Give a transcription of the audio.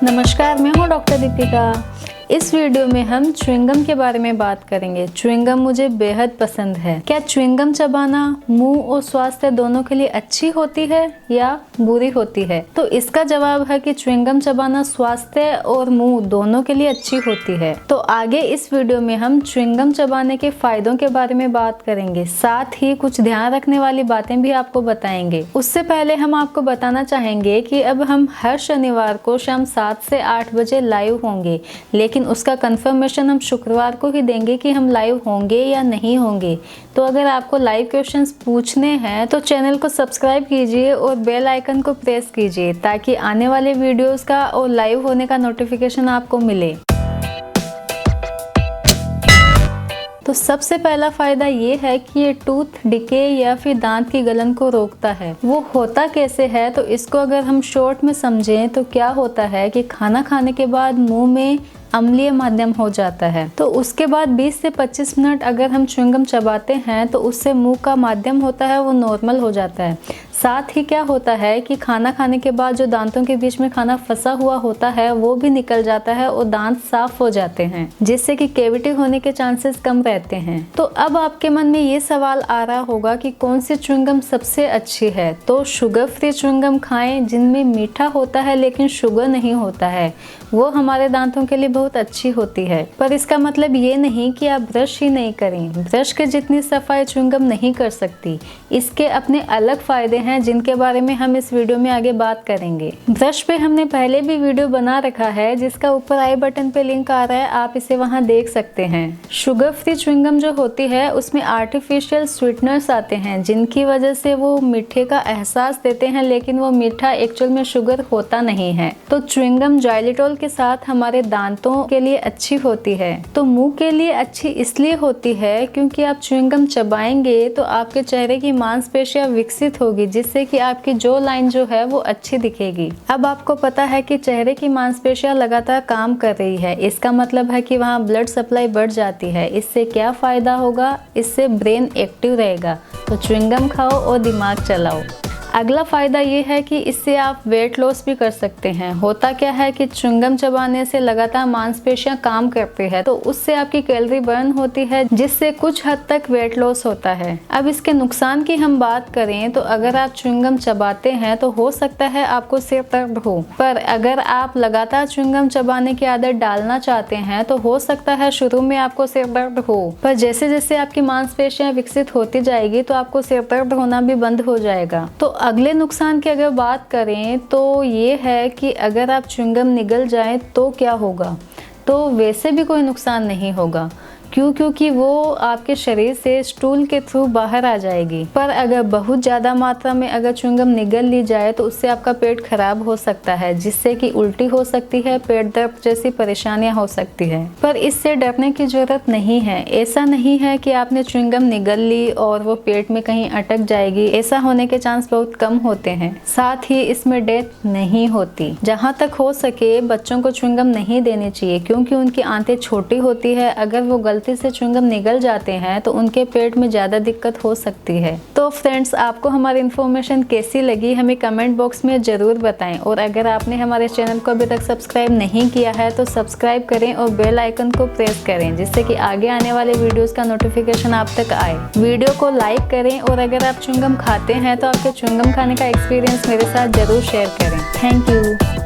नमस्कार, मैं हूँ डॉक्टर दीपिका। इस वीडियो में हम च्युइंगम के बारे में बात करेंगे। च्युइंगम मुझे बेहद पसंद है। क्या च्युइंगम चबाना मुंह और स्वास्थ्य दोनों के लिए अच्छी होती है या बुरी होती है? तो इसका जवाब है कि च्युइंगम चबाना स्वास्थ्य और मुंह दोनों के लिए अच्छी होती है। तो आगे इस वीडियो में हम च्युइंगम चबाने के फायदों के बारे में बात करेंगे, साथ ही कुछ ध्यान रखने वाली बातें भी आपको बताएंगे। उससे पहले हम आपको बताना चाहेंगे कि अब हम हर शनिवार को शाम 7 से 8 बजे लाइव होंगे, लेकिन उसका कंफर्मेशन हम शुक्रवार को ही देंगे कि हम लाइव होंगे या नहीं होंगे। तो अगर आपको लाइव क्वेश्चंस पूछने हैं तो चैनल को सब्सक्राइब कीजिए और बेल आइकन को प्रेस कीजिए ताकि आने वाले वीडियोस का और लाइव होने का नोटिफिकेशन आपको मिले। तो सबसे पहला फायदा ये है कि ये टूथ डिके या फिर दांत की गलन को रोकता है। वो होता कैसे है, तो इसको अगर हम शॉर्ट में समझें तो क्या होता है कि खाना खाने के बाद मुंह में अम्लीय माध्यम हो जाता है। तो उसके बाद 20 से 25 मिनट अगर हम च्युइंगम चबाते हैं तो उससे मुंह का माध्यम होता है वो नॉर्मल हो जाता है। साथ ही क्या होता है कि खाना खाने के बाद जो दांतों के बीच में खाना फंसा हुआ होता है वो भी निकल जाता है और दांत साफ हो जाते हैं, जिससे कि कैविटी होने के चांसेस कम रहते हैं। तो अब आपके मन में ये सवाल आ रहा होगा कि कौन सी च्युइंगम सबसे अच्छी है। तो शुगर फ्री च्युइंगम खाएं जिनमें मीठा होता है लेकिन शुगर नहीं होता है, वो हमारे दांतों के लिए बहुत अच्छी होती है। पर इसका मतलब ये नहीं कि आप ब्रश ही नहीं करें। ब्रश के जितनी सफाई च्युइंगम नहीं कर सकती। इसके अपने अलग फायदे हैं जिनके बारे में हम इस वीडियो में आगे बात करेंगे। ब्रश पे हमने पहले भी वीडियो बना रखा है जिसका ऊपर आई बटन पे लिंक आ रहा है, आप इसे वहां देख सकते हैं। शुगर फ्री च्युइंगम जो होती है उसमें आर्टिफिशियल स्वीटनर्स आते हैं जिनकी वजह से वो मीठे का एहसास देते हैं, लेकिन वो मीठा एक्चुअल में शुगर होता नहीं है। तो च्युइंगम जाइलिटोल के साथ हमारे दांतों के लिए अच्छी होती है। तो मुंह के लिए अच्छी इसलिए होती है क्योंकि आप च्युइंगम चबाएंगे तो आपके चेहरे की मांसपेशियां विकसित होगी, जिससे कि आपकी जो लाइन जो है वो अच्छी दिखेगी। अब आपको पता है कि चेहरे की मांसपेशियां लगातार काम कर रही है, इसका मतलब है कि वहाँ ब्लड सप्लाई बढ़ जाती है। इससे क्या फायदा होगा? इससे ब्रेन एक्टिव रहेगा। तो च्युइंगम खाओ और दिमाग चलाओ। अगला फायदा ये है कि इससे आप वेट लॉस भी कर सकते हैं। होता क्या है कि च्युइंगम चबाने से लगातार मांसपेशियां काम करती है, तो उससे आपकी कैलोरी बर्न होती है, जिससे कुछ हद तक वेट लॉस होता है। अब इसके नुकसान की हम बात करें तो अगर आप च्युइंगम चबाते हैं तो हो सकता है आपको सिर दर्द हो, पर अगर आप लगातार च्युइंगम चबाने की आदत डालना चाहते हैं तो हो सकता है शुरू में आपको सिर दर्द हो, पर जैसे जैसे आपकी मांसपेशियां विकसित होती जाएगी तो आपको सिर दर्द होना भी बंद हो जाएगा। तो अगले नुकसान की अगर बात करें तो ये है कि अगर आप च्युइंगम निगल जाए तो क्या होगा? तो वैसे भी कोई नुकसान नहीं होगा। क्योंकि वो आपके शरीर से स्टूल के थ्रू बाहर आ जाएगी। पर अगर बहुत ज़्यादा मात्रा में अगर च्युइंगम निगल ली जाए तो उससे आपका पेट खराब हो सकता है, जिससे कि उल्टी हो सकती है, पेट दर्द जैसी परेशानियां हो सकती है। पर इससे डरने की जरूरत नहीं है। ऐसा नहीं है कि आपने च्युइंगम निगल ली और वो पेट में कहीं अटक जाएगी, ऐसा होने के चांस बहुत कम होते हैं। साथ ही इसमें डेथ नहीं होती। जहाँ तक हो सके बच्चों को च्युइंगम नहीं देनी चाहिए क्योंकि उनकी आंतें छोटी होती है। अगर वो गलती से च्युइंगम निगल जाते हैं तो उनके पेट में ज्यादा दिक्कत हो सकती है। तो फ्रेंड्स, आपको हमारी इन्फॉर्मेशन कैसी लगी हमें कमेंट बॉक्स में जरूर बताएं, और अगर आपने हमारे चैनल को अभी तक सब्सक्राइब नहीं किया है तो सब्सक्राइब करें और बेल आइकन को प्रेस करें, जिससे कि आगे आने वाले वीडियोस का नोटिफिकेशन आप तक आए। वीडियो को लाइक करें और अगर आप च्युइंगम खाते हैं तो आपके च्युइंगम खाने का एक्सपीरियंस मेरे साथ जरूर शेयर करें। Thank you.